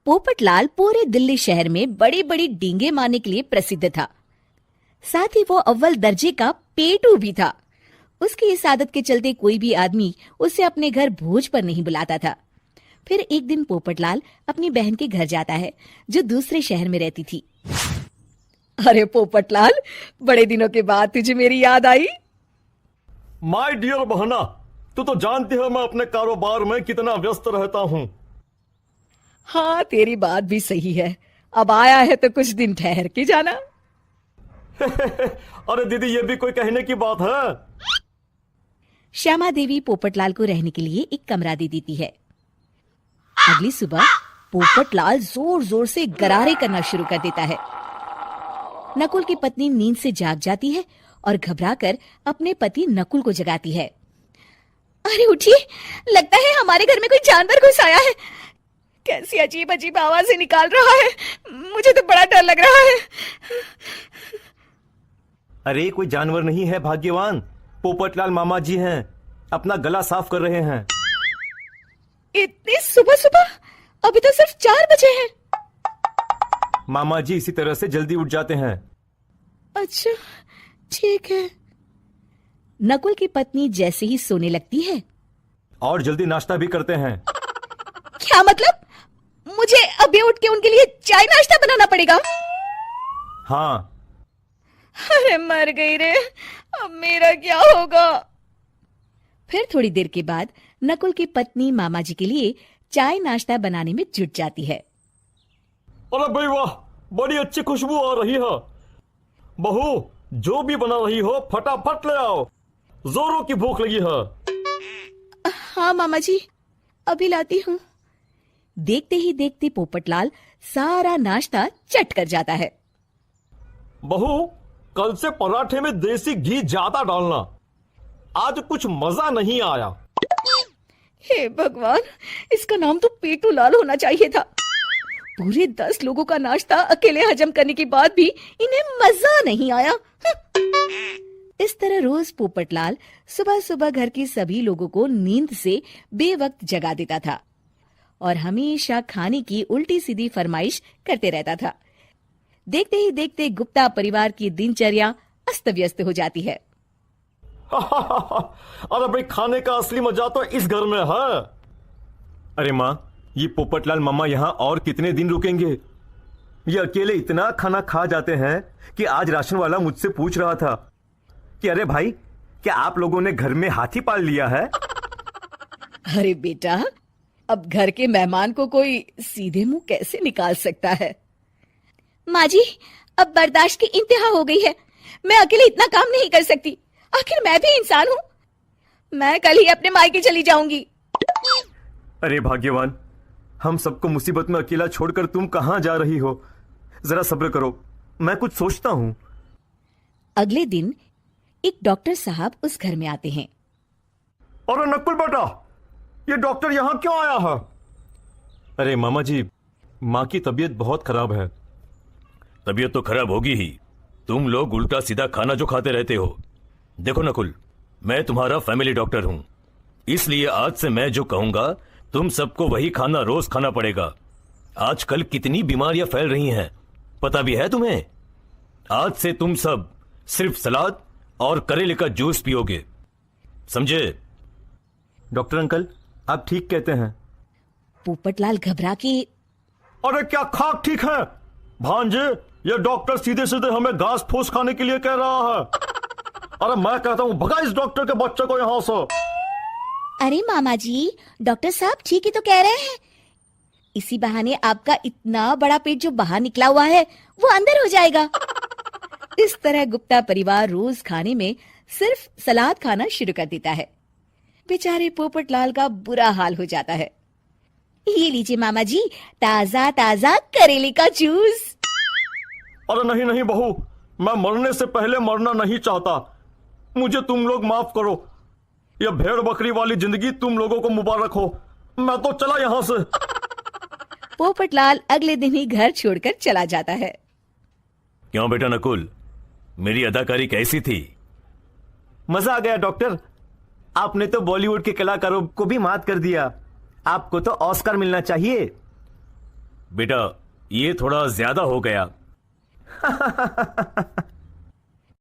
पोपटलाल पूरे दिल्ली शहर में बड़ी बड़ी डींगे मारने के लिए प्रसिद्ध था। साथ ही वो अव्वल दर्जे का पेटू भी था। उसकी इस आदत के चलते कोई भी आदमी उसे अपने घर भोज पर नहीं बुलाता था। फिर एक दिन पोपटलाल अपनी बहन के घर जाता है, जो दूसरे शहर में रहती थी। अरे पोपटलाल, बड़े दिनों के बाद तुझे मेरी याद आई। माय डियर बहना, तू तो जानती है मैं अपने कारोबार में कितना व्यस्त रहता हूँ। हाँ, तेरी बात भी सही है। अब आया है तो कुछ दिन ठहर के जाना। अरे दीदी, ये भी कोई कहने की बात है। श्यामा देवी पोपटलाल को रहने के लिए एक कमरा दे देती है। अगली सुबह पोपटलाल जोर जोर से गरारे करना शुरू कर देता है। नकुल की पत्नी नींद से जाग जाती है और घबराकर अपने पति नकुल को जगाती है। अरे उठिए, लगता है हमारे घर में कोई जानवर घुस आया है। कैसी अजीब अजीब आवाजें निकाल रहा है, मुझे तो बड़ा डर लग रहा है। अरे कोई जानवर नहीं है भाग्यवान, पोपटलाल मामा जी हैं, अपना गला साफ कर रहे हैं। इतनी सुबह सुबह? अभी तो सिर्फ 4 बजे हैं। मामा जी इसी तरह से जल्दी उठ जाते हैं। अच्छा, ठीक है। नकुल की पत्नी जैसे ही सोने लगती है और जल्दी नाश्ता भी करते हैं। क्या मतलब? मुझे अभी उठ के उनके लिए चाय नाश्ता बनाना पड़ेगा? हाँ। अरे मर गई रे, अब मेरा क्या होगा? फिर थोड़ी देर के बाद नकुल की पत्नी मामा जी के लिए चाय नाश्ता बनाने में जुट जाती है। अरे भाई वाह, बड़ी अच्छी खुशबू आ रही है। बहू, जो भी बना रही हो फटाफट ले आओ, जोरों की भूख लगी है। हाँ मामा जी, अभी लाती हूँ। देखते ही देखते पोपटलाल सारा नाश्ता चट कर जाता है। बहू, कल से पराठे में देसी घी ज्यादा डालना, आज कुछ मजा नहीं आया। हे भगवान, इसका नाम तो पेटू लाल होना चाहिए था। पूरे 10 लोगों का नाश्ता अकेले हजम करने के बाद भी इन्हें मजा नहीं आया। इस तरह रोज पोपटलाल सुबह सुबह घर के सभी लोगों को नींद से बेवक्त जगा देता था और हमेशा खाने की उल्टी सीधी फरमाइश करते रहता था। देखते ही देखते गुप्ता परिवार की दिनचर्या अस्त व्यस्त हो जाती है। अरे भाई, खाने का असली मजा तो इस घर में है। अरे माँ, ये पोपटलाल मामा यहाँ और कितने दिन रुकेंगे? ये अकेले इतना खाना खा जाते हैं कि आज राशन वाला मुझसे पूछ रहा था कि अरे भाई, क्या आप लोगों ने घर में हाथी पाल लिया है? अरे बेटा, अब घर के मेहमान को कोई सीधे मुंह कैसे निकाल सकता है? माँ जी, अब बर्दाश्त की इंतहा हो गई है। मैं अकेले इतना काम नहीं कर सकती। आखिर मैं भी इंसान हूँ। मैं कल ही अपने मायके चली जाऊंगी। अरे भाग्यवान, हम सबको मुसीबत में अकेला छोड़कर तुम कहां जा रही हो? जरा सब्र करो, मैं कुछ सोचता हूं। अगले दिन एक डॉक्टर साहब उस घर में आते हैं। अरे नकुल बेटा, ये डॉक्टर यहां क्यों आया है? अरे मामा जी, माँ की तबीयत बहुत खराब है। तबीयत तो खराब होगी ही, तुम लोग उल्टा सीधा खाना जो खाते रहते हो। देखो नकुल, मैं तुम्हारा फैमिली डॉक्टर हूं, इसलिए आज से मैं जो कहूंगा तुम सबको वही खाना रोज खाना पड़ेगा। आजकल कितनी बीमारियां फैल रही हैं, पता भी है तुम्हें? आज से तुम सब सिर्फ सलाद और करेले का जूस पियोगे, समझे? डॉक्टर अंकल, आप ठीक कहते हैं। पोपटलाल घबरा के, अरे क्या खाक ठीक है भांजे? ये डॉक्टर सीधे सीधे हमें घास फूस खाने के लिए कह रहा है। अरे मैं कहता हूँ भगा इस डॉक्टर के बच्चे को यहाँ से। अरे मामा जी, डॉक्टर साहब ठीक ही तो कह रहे हैं। इसी बहाने आपका इतना बड़ा पेट जो बाहर निकला हुआ है वो अंदर हो जाएगा। इस तरह गुप्ता परिवार रोज खाने में सिर्फ सलाद खाना शुरू कर देता है। बेचारे पोपटलाल का बुरा हाल हो जाता है। ये लीजिए मामा जी, ताजा ताजा करेले का जूस। अरे नहीं नहीं बहू, मैं मरने से पहले मरना नहीं चाहता। मुझे तुम लोग माफ करो। यह भेड़ बकरी वाली जिंदगी तुम लोगों को मुबारक हो। मैं तो चला यहां से। पोपटलाल अगले दिन ही घर छोड़कर चला जाता है। क्यों बेटा नकुल, मेरी अदाकारी कैसी थी? मजा आ गया डॉक्टर, आपने तो बॉलीवुड के कलाकारों को भी मात कर दिया। आपको तो ऑस्कर मिलना चाहिए। बेटा ये थोड़ा ज्यादा हो गया।